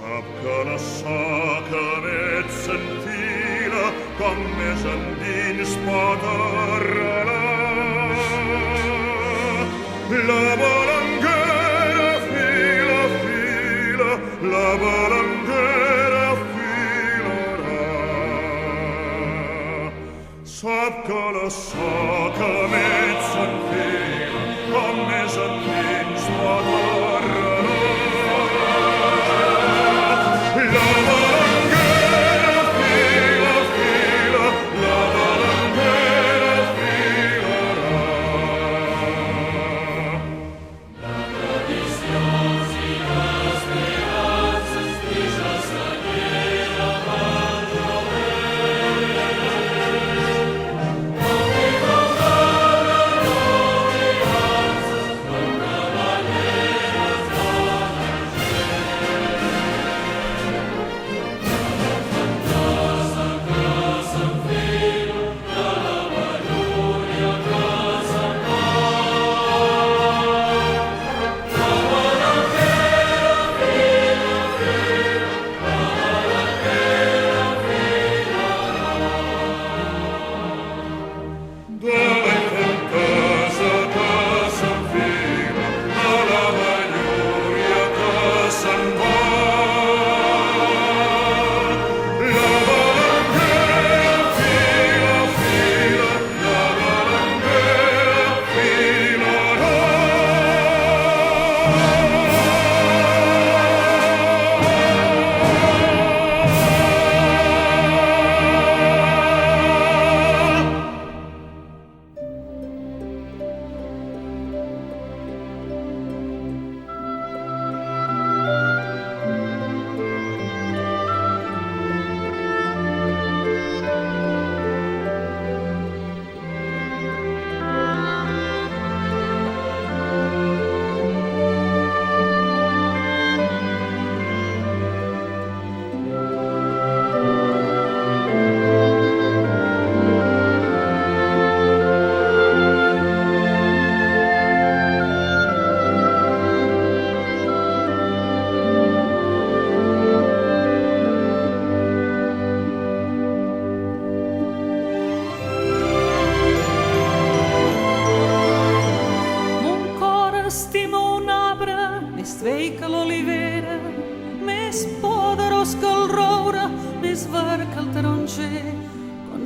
Sap que la soca vet s'enfila com més endins pot arrelar. La balanguera fila, fila, la balanguera filarà. Sap que la soca vet s'enfila com més endins pot arrelar.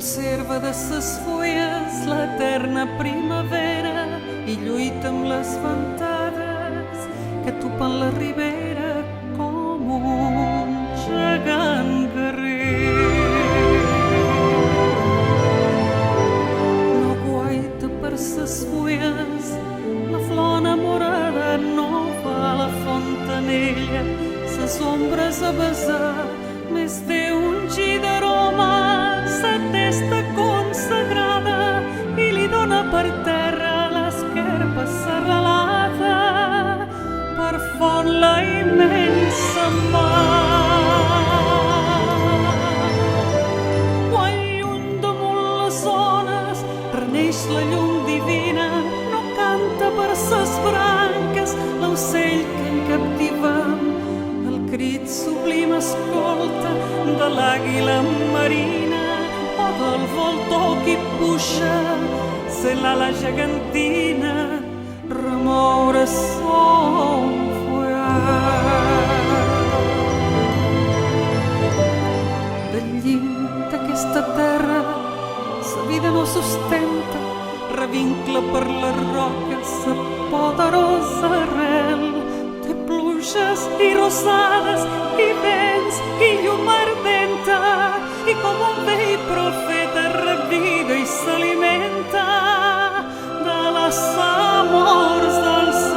Conserva de ses fulles l'eterna primavera i lluita amb les ventades que tupen la ribera com un gegant guerrer. No guaita per ses fulles, la flor enamorada no va a la fontanella, ses ombres a besar, més té un gi d'aroma, sa testa consagrada i li dona per terra l'esquerpa serralada, per font la immensa mar. Quan lluny damunt les ones reneix la llum divina, no canta per ses branques l'ocell que encaptivem, el crit sublim escolta de l'àguila marina o del voltor que puja se l'ala gegantina remoure son follat. Del llim d'aquesta terra sa vida no sustenta, revincla per les roques sa poderosa arrel, té pluges i rosades i vents i llum ardenta, i com un vell profeta reviva i s'alimenta de les amors del cel.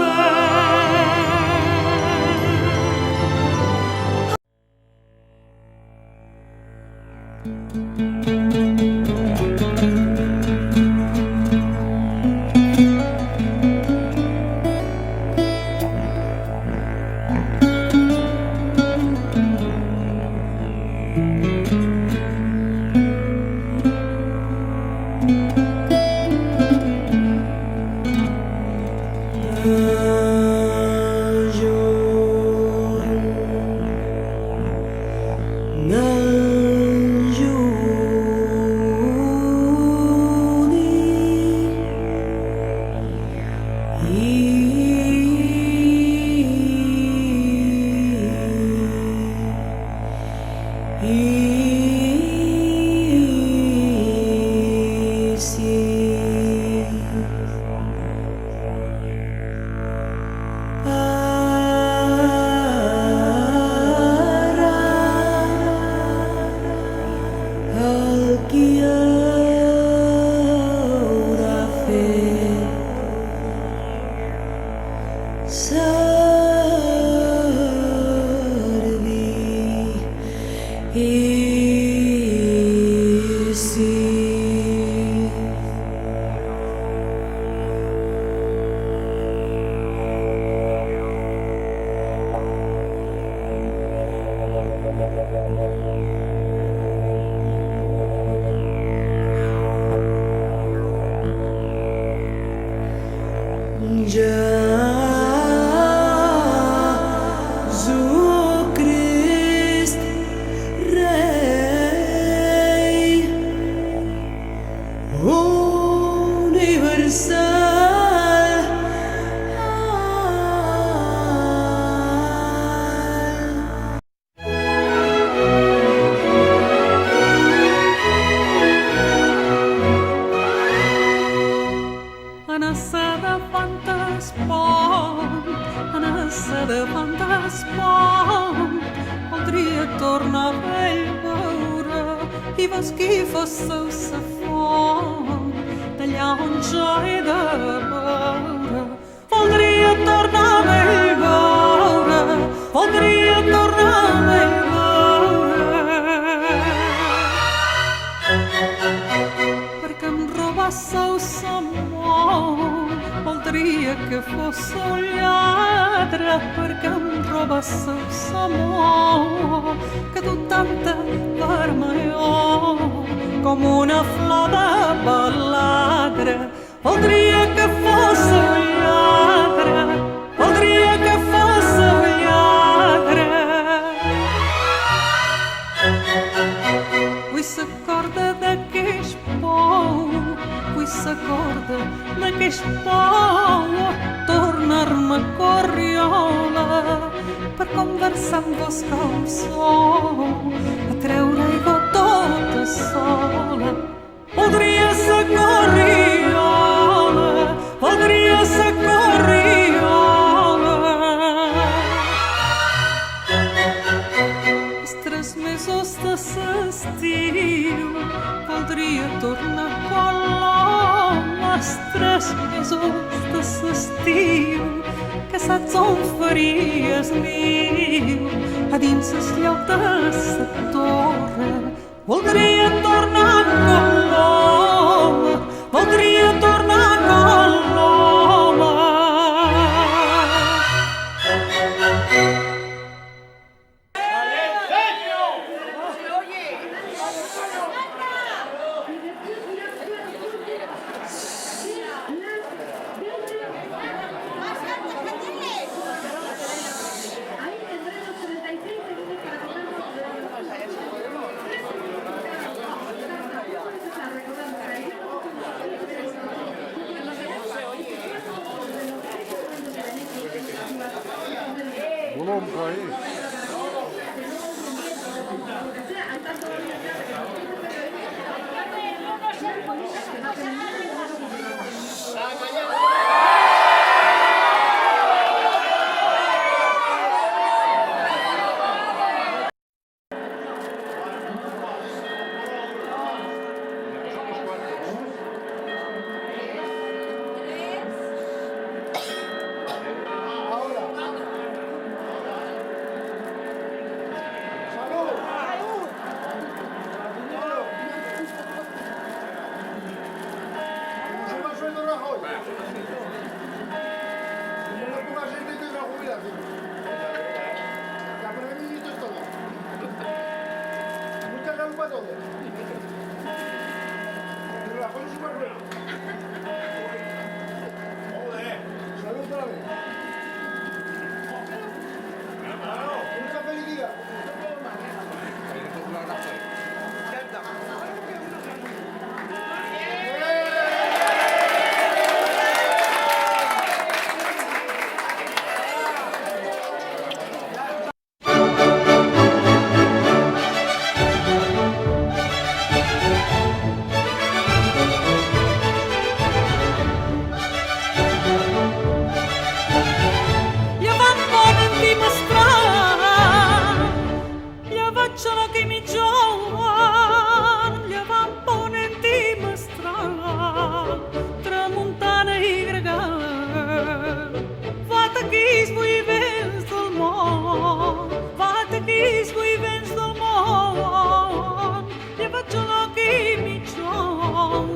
facciano che mi giovano, gli van ponenti mestral, tramontana e gregal. Vata che svui vents del món, vata che svui vents del món, gli facciano che mi giovano.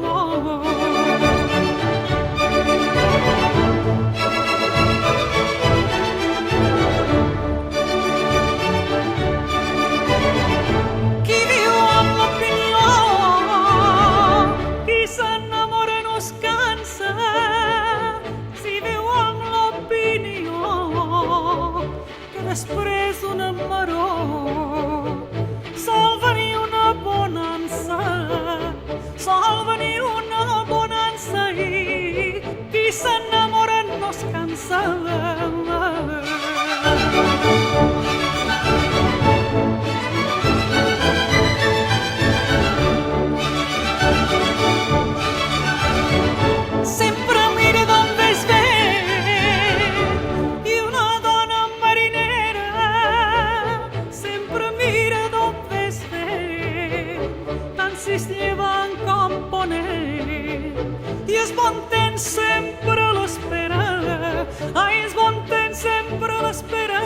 Després un amaró sol venir una bonança, sol venir una bonança i qui s'enamora no es cansa. Sempre mira d'on ves bé i una dona marinera sempre mira d'on ves bé, tant si es llevan com ponent i es bon temps sempre l'espera, ai, es bon temps sempre l'espera.